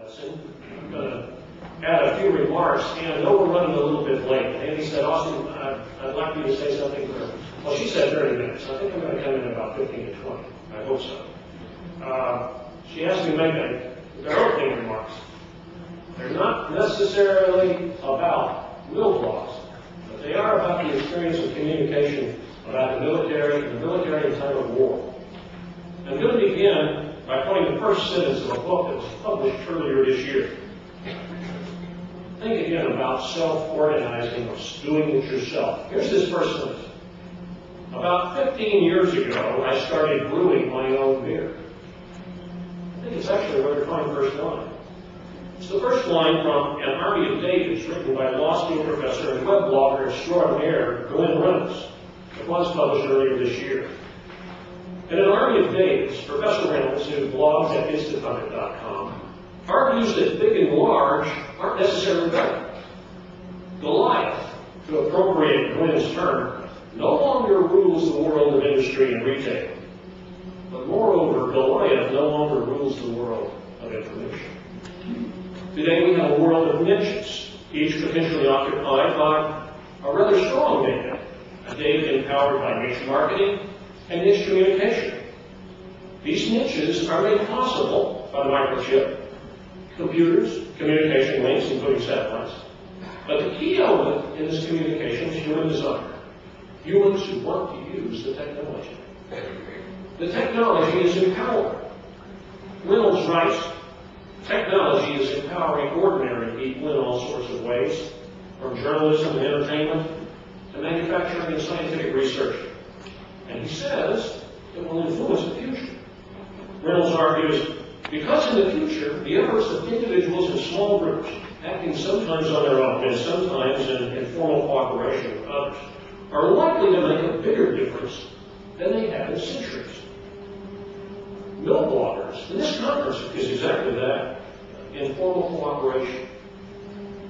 lesson. I'm going to add a few remarks, and I know we're running a little bit late. Andy said, Austin, I'd like you to say something for her. Well, she said 30 minutes. I think I'm going to come in about 15 to 20. I hope so. She asked me to make their opening remarks. They're not necessarily about Milblogs, but they are about the experience of communication about the military and the military in time of war. I'm going to begin by quoting the first sentence of a book that was published earlier this year. Think again about self-organizing or doing it yourself. Here's this first sentence. About 15 years ago, I started brewing my own beer. I think it's actually where to find verse 9. It's the first line from An Army of Davids, written by law school professor and web blogger extraordinaire Glenn Reynolds. It was published earlier this year. In An Army of Davids, Professor Reynolds, who blogs at instapuppet.com, argues that big and large aren't necessarily better. Goliath, to appropriate Glenn's term, no longer rules the world of industry and retail. But moreover, Goliath no longer rules the world of information. Today we have a world of niches, each potentially occupied by a rather strong data. A data empowered by niche marketing and niche communication. These niches are made possible by the microchip, computers, communication links, including satellites. But the key element in this communication is human design. Humans who want to use the technology. The technology is empowering. Reynolds writes, technology is empowering ordinary people in all sorts of ways, from journalism and entertainment to manufacturing and scientific research. And he says it will influence the future. Reynolds argues, because in the future, the efforts of individuals in small groups, acting sometimes on their own and sometimes in formal cooperation with others, are likely to make a bigger difference than they have in centuries. Milbloggers, and this conference is exactly that, informal cooperation.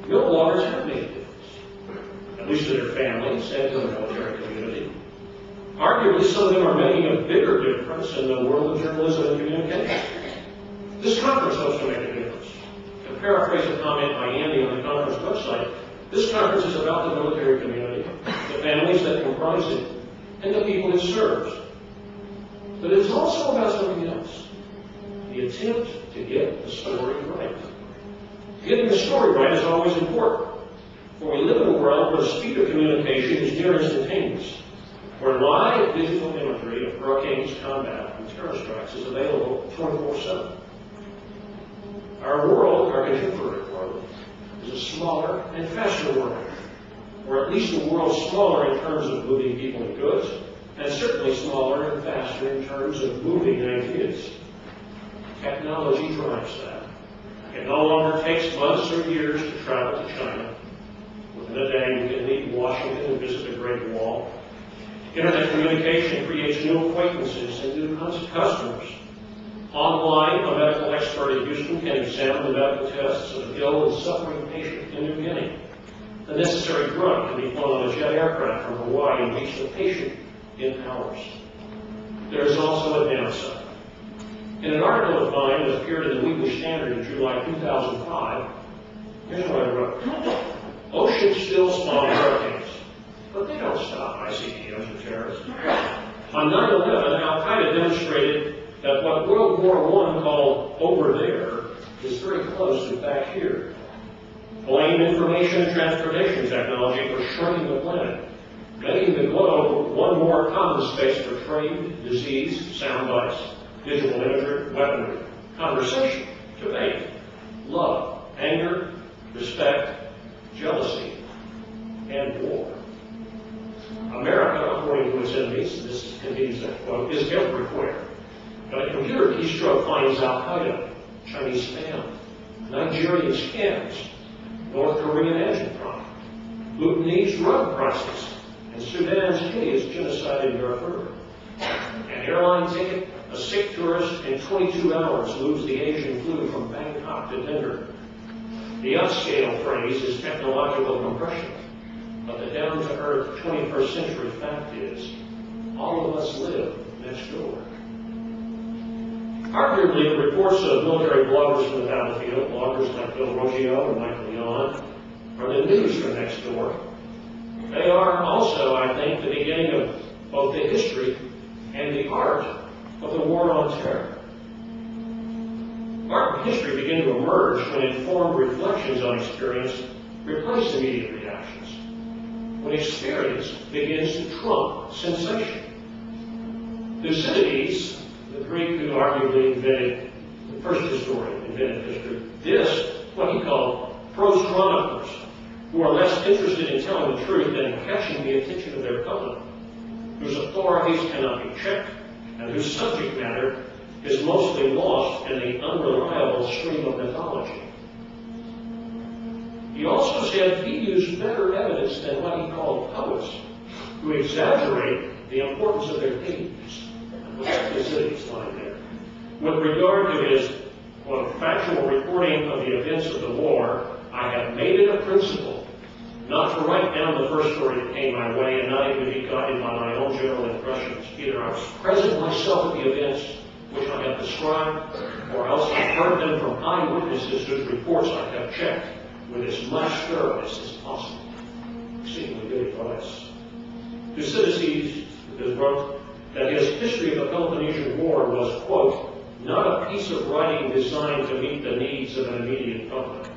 Milbloggers have made a difference, at least to their families and to the military community. Arguably, some of them are making a bigger difference in the world of journalism and communication. This conference hopes to make a difference. To paraphrase a comment by Andy on the conference website, this conference is about the military community, the families that comprise it, and the people it serves. But it's also about something else, the attempt to get the story right. Getting the story right is always important, for we live in a world where the speed of communication is near instantaneous, where live digital imagery of hurricanes, combat, and terror strikes is available 24/7. Our world, our contemporary world, is a smaller and faster world, or at least a world smaller in terms of moving people and goods, and certainly smaller and faster in terms of moving ideas. Technology drives that. It no longer takes months or years to travel to China. Within a day, you can leave Washington and visit the Great Wall. Internet communication creates new acquaintances and new customers. Online, a medical expert in Houston can examine the medical tests of an ill and suffering patient in New Guinea. The necessary drug can be flown on a jet aircraft from Hawaii and reach the patient in hours. There is also a downside. In an article of mine that appeared in the Weekly Standard in July 2005, here's what I wrote. Oceans still spawn hurricanes, but they don't stop ICBMs or terrorists. On 9/11, Al-Qaeda demonstrated that what World War I called over there is very close to back here. Blame information and transportation technology for shrinking the planet, making the globe one more common space for trade, disease, sound bites, digital imagery, weaponry, conversation, debate, love, anger, respect, jealousy, and war. America, according to its enemies, this continues that quote, is everywhere. But a computer keystroke finds Al-Qaeda, Chinese spam, Nigerian scams, North Korean agitprop, Bhutanese drug prices, and Sudan's hideous genocide in Darfur. An airline ticket, a sick tourist in 22 hours moves the Asian flu from Bangkok to Denver. The upscale phrase is technological compression, but the down-to-earth 21st century fact is, all of us live next door. Arguably, the reports of military bloggers from the battlefield, bloggers like Bill Roggio and Michael Yon, are the news from next door. They are also, I think, the beginning of both the history and the art of the war on terror. Art and history begin to emerge when informed reflections on experience replace immediate reactions, when experience begins to trump sensation. Thucydides, the Greek who arguably invented, the first historian invented history, dissed what he called prose chroniclers, who are less interested in telling the truth than in catching the attention of their public, whose authorities cannot be checked, and whose subject matter is mostly lost in the unreliable stream of mythology. He also said he used better evidence than what he called poets, who exaggerate the importance of their deeds. And what's Thucydides' line there? With regard to his, quote, factual reporting of the events of the war, I have made it a principle not to write down the first story that came my way and not even to be guided by my own general impressions. Either I was present myself at the events which I have described, or else I heard them from eyewitnesses whose reports I have checked with as much thoroughness as possible. Exceedingly good advice. Thucydides wrote that his history of the Peloponnesian War was, quote, not a piece of writing designed to meet the needs of an immediate public,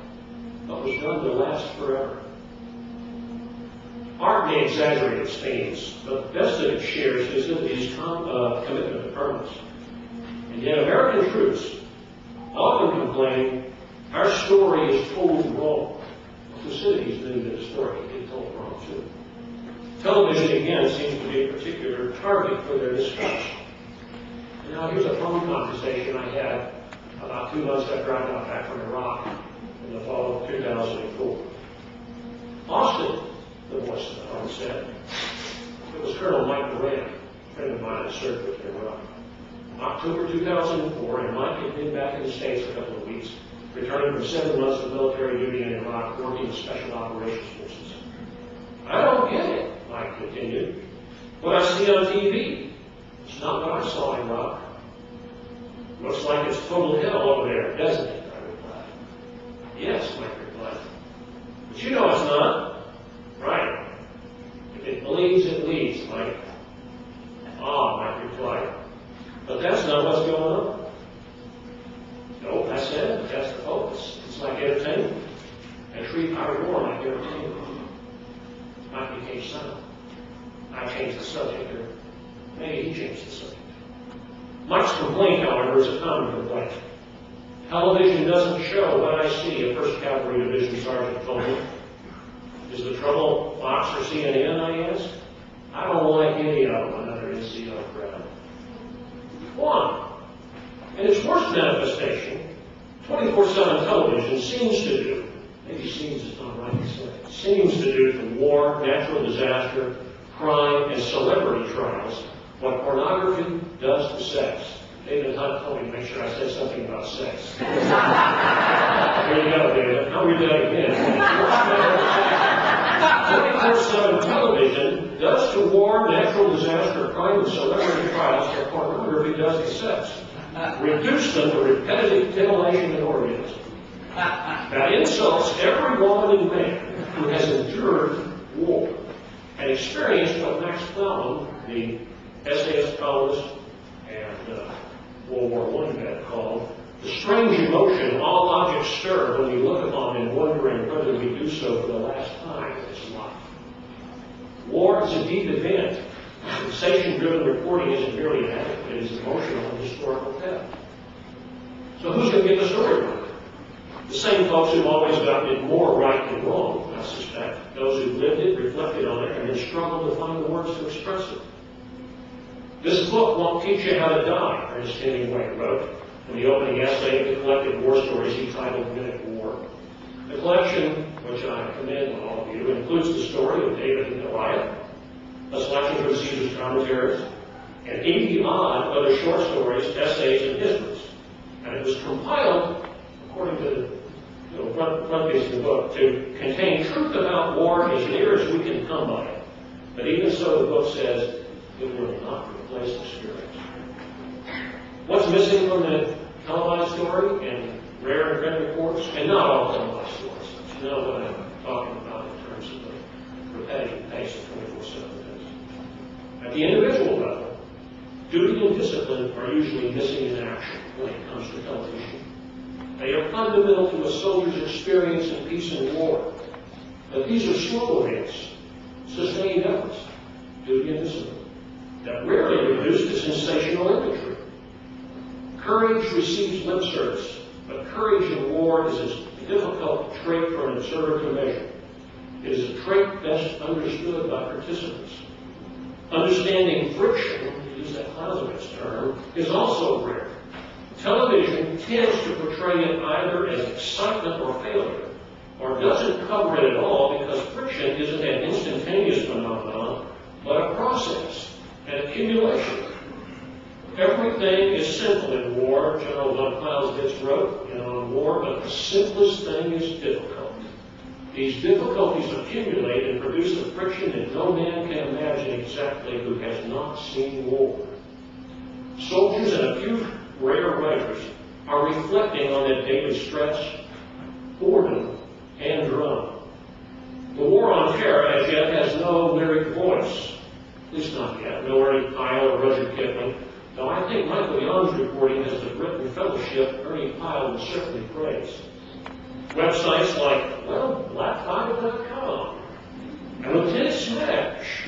but was done to last forever. Art may exaggerate its themes, but the best of it shares Thucydides' commitment to permanence. And yet American troops often complain, our story is told wrong. Thucydides knew that the story had been told wrong too. Television, again, seems to be a particular target for their discussion. Now, here's a phone conversation I had about 2 months after I got back from Iraq in the fall of 2004. Austin, the voice of the phone, said, it was Colonel Mike Moran, a friend of mine that served with me in Iraq. October 2004, and Mike had been back in the States for a couple of weeks, returning from 7 months of military duty in Iraq, working with Special Operations Forces. I don't get it, Mike continued. What I see on TV, it's not what I saw in Iraq. Looks like it's total hell over there, doesn't it? I replied. Yes, Mike replied. But you know it's not. Right. If it bleeds, it leads, Mike. Ah, Mike replied. But that's not what's going on. No, I said, that's the focus. It's like entertainment. I treat our war like entertainment. Mike became silent. I changed the subject, or maybe he changed the subject. Mike's complaint, however, is a common complaint. Television doesn't show what I see, a 1st Cavalry Division Sergeant told me. Is the trouble Fox or CNN, I asked? I don't like any of them, another NCO crowd. Why? In its worst manifestation, 24/7 television seems to do, maybe seems is not right to say, seems to do from war, natural disaster, crime, and celebrity trials what pornography does to sex. David Hunt told me to make sure I said something about sex. There you go, David. I'll read that again. 24/7 television does to war, natural disaster, crime, and celebrity trials what pornography does to sex. Reduce them to repetitive titillation and orgasm. That insults every woman and man who has endured war and experienced what Max Plowman, the SAS columnist and World War I vet called the strange emotion all objects stir when we look upon them, wondering whether we do so for the last time in this life. War is a deep event. Sensation-driven reporting isn't merely inadequate, it is emotional and historical theft. So who's going to get the story right? The same folks who've always gotten it more right than wrong, I suspect. Those who've lived it, reflected on it, and then struggled to find the words to express it. This book won't teach you how to die, Ernest Hemingway wrote in the opening essay of the collected war stories he titled Minute War. The collection, which I commend on all of you, includes the story of David and Goliath, a selection from Caesar's commentaries, and 80-odd other short stories, essays, and histories. And it was compiled, according to the front page of the book, to contain truth about war as near as we can come by it. But even so, the book says it will not replace experience. What's missing from the televised story and rare and dread reports? And not all televised stories. You know what I'm talking about in terms of the repetitive pace of 24/7 news. At the individual level, duty and discipline are usually missing in action when it comes to television. They are fundamental to a soldier's experience in peace and war. But these are slow events, sustained efforts, duty and discipline, that rarely reduce to sensational imagery. Courage receives lip service, but courage in war is a difficult trait for an observer to measure. It is a trait best understood by participants. Understanding friction, to use that Clausewitz term, is also rare. Television tends to portray it either as excitement or failure, or doesn't cover it at all because friction isn't an instantaneous phenomenon, but a process, an accumulation. Everything is simple in war, General von Clausewitz wrote on war, but the simplest thing is difficult. These difficulties accumulate and produce a friction that no man can imagine exactly who has not seen war. Soldiers and a few rare writers are reflecting on that daily stress, boredom, and drum. The war on terror as yet has no lyric voice, at least not yet, no Ernie Pyle or Rudyard Kipling, though I think Michael Young's reporting has the Britain Fellowship Ernie Pyle would certainly praise. Websites like, black5.com and Lieutenant Smash,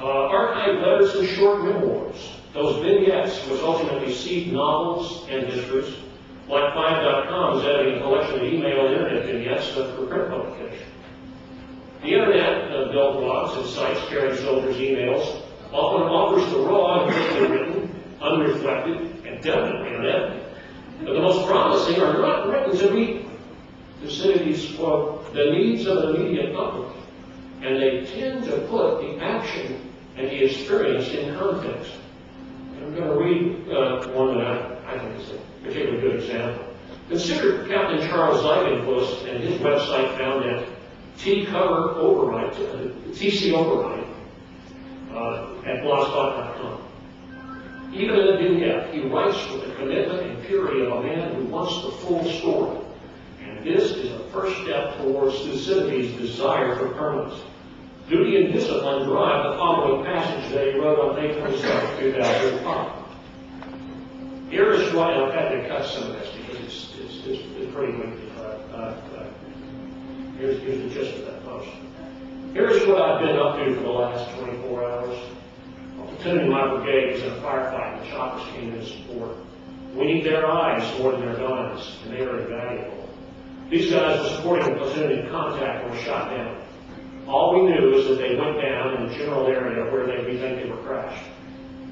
archived letters and short memoirs, those vignettes which ultimately seed novels and histories. Black5.com is editing a collection of email and internet vignettes for print publication. The internet, Milblogs and sites carrying soldiers' emails, often offers the raw and quickly written, unreflected, and definitely unedited. But the most promising are not written to meet Thucydides, quote, the needs of an immediate public, and they tend to put the action and the experience in context. And I'm going to read one that I think is a particularly good example. Consider Captain Charles Zeigenfuss and his website found at TC Override at blogspot.com. Even in a vignette, he writes with the commitment and purity of a man who wants the full story. And this is a first step towards Thucydides' desire for permanence. Duty and discipline drive the following passage that he wrote on May 27, 2005. Here is why I've had to cut some of this because it's pretty lengthy. Here's the gist of that post. Here's what I've been up to for the last 24 hours. Platoon my brigade was in a firefight and the choppers came in support. We need their eyes more than their guns, and they are invaluable. These guys were supporting the platoon in contact and were shot down. All we knew is that they went down in the general area where we think they were crashed.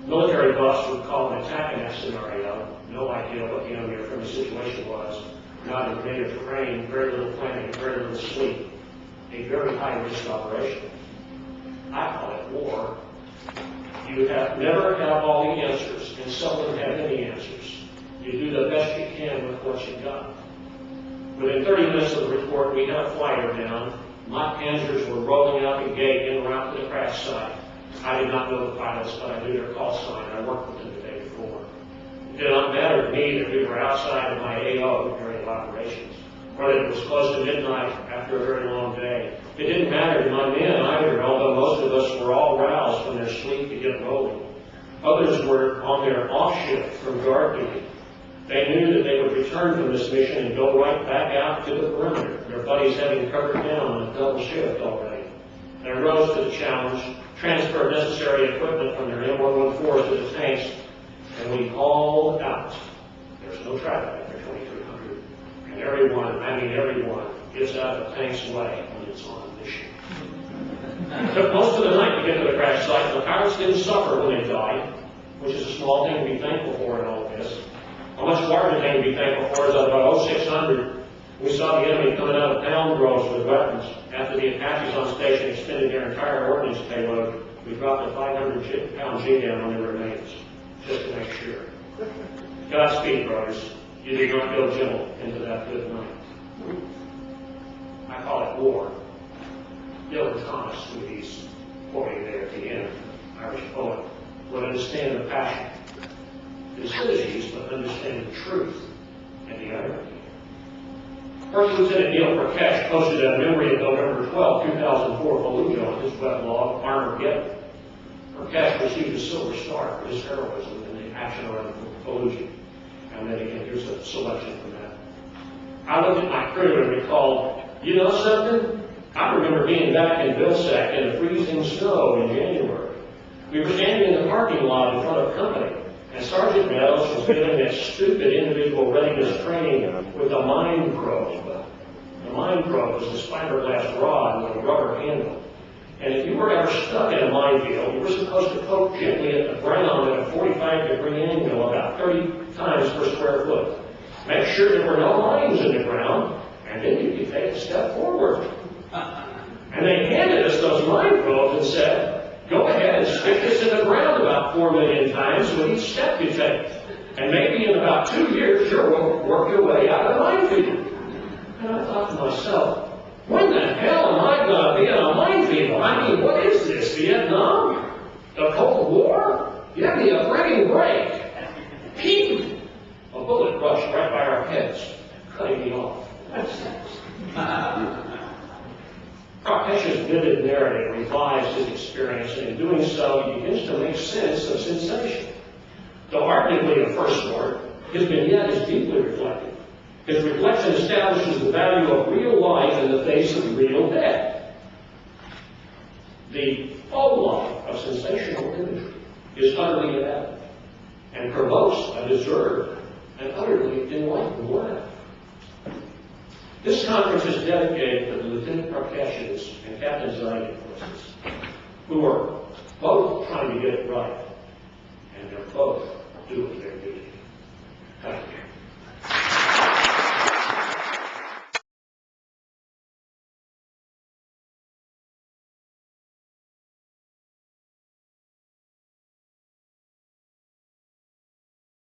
Military buffs would call an attack in that scenario. No idea what the enemy or friendly situation was. Not in native terrain, very little planning, very little sleep. A very high-risk operation. I call it war. You never have all the answers, and seldom have any answers. You do the best you can with what you got. Within 30 minutes of the report, we had a fighter down. My panzers were rolling out the gate en route to the crash site. I did not know the pilots, but I knew their call sign. I worked with them the day before. It did not matter to me that we were outside of my AO during the operations, or that it was close to midnight after a very long day. It didn't matter to my men either, although most of us were all roused from their sleep to get rolling. Others were on their off shift from guard duty. They knew that they would return from this mission and go right back out to the perimeter, their buddies having covered down on a double shift already. They rose to the challenge, transferred necessary equipment from their M114s to the tanks, and we hauled out. There's no traffic after 2300, and everyone, gets out of the tank's way when it's on a mission. It took most of the night to get to the crash site. The pilots didn't suffer when they died, which is a small thing to be thankful for in all this. A much larger thing to be thankful for is that about 0600, we saw the enemy coming out of pound groves with weapons. After the Apaches on station expended their entire ordnance payload, we dropped a 500-pound G down on their remains, just to make sure. Godspeed, brothers. You did not go gentle into that good night. I call it war. Dylan Thomas, who he's quoting there at the end, Irish poet, would understand the passion. Thucydides, but understand the truth and the irony. First Lieutenant Neil Prakash posted a memory of November 12, 2004 Fallujah on his weblog, Armageddon. Prakash received a Silver Star for his heroism in the action around Fallujah. And then again, here's a selection from that. I looked at my crew and recalled, you know something? I remember being back in Vilsack in the freezing snow in January. We were standing in the parking lot in front of company, and Sergeant Meadows was giving that stupid individual readiness training with a mine probe. The mine probe was a fiberglass rod with a rubber handle. And if you were ever stuck in a minefield, you were supposed to poke gently at the ground at a 45-degree angle, about 30 times per square foot. Make sure there were no lines in the ground, and then you could take a step forward. And they handed us those mine probes and said, go ahead and stick this in the ground about 4 million times with each step you take. And maybe in about 2 years, you'll work your way out of the minefield. And I thought to myself, when the hell am I going to be in a minefield? I mean, what is this, Vietnam? The Cold War? Give me a frigging break. Peep! A bullet rushed right by our heads, cutting me off. Prakash's vivid narrative revives his experience, and in doing so, he begins to make sense of sensation. Though arguably a first word, his vignette is deeply reflective. His reflection establishes the value of real life in the face of real death. The faux life of sensational imagery is utterly inadequate and provokes a deserved and utterly enlightened laugh. This conference is dedicated to the Lieutenant Prakash's and Captain Ziding forces, who are both trying to get it right, and they're both doing their duty.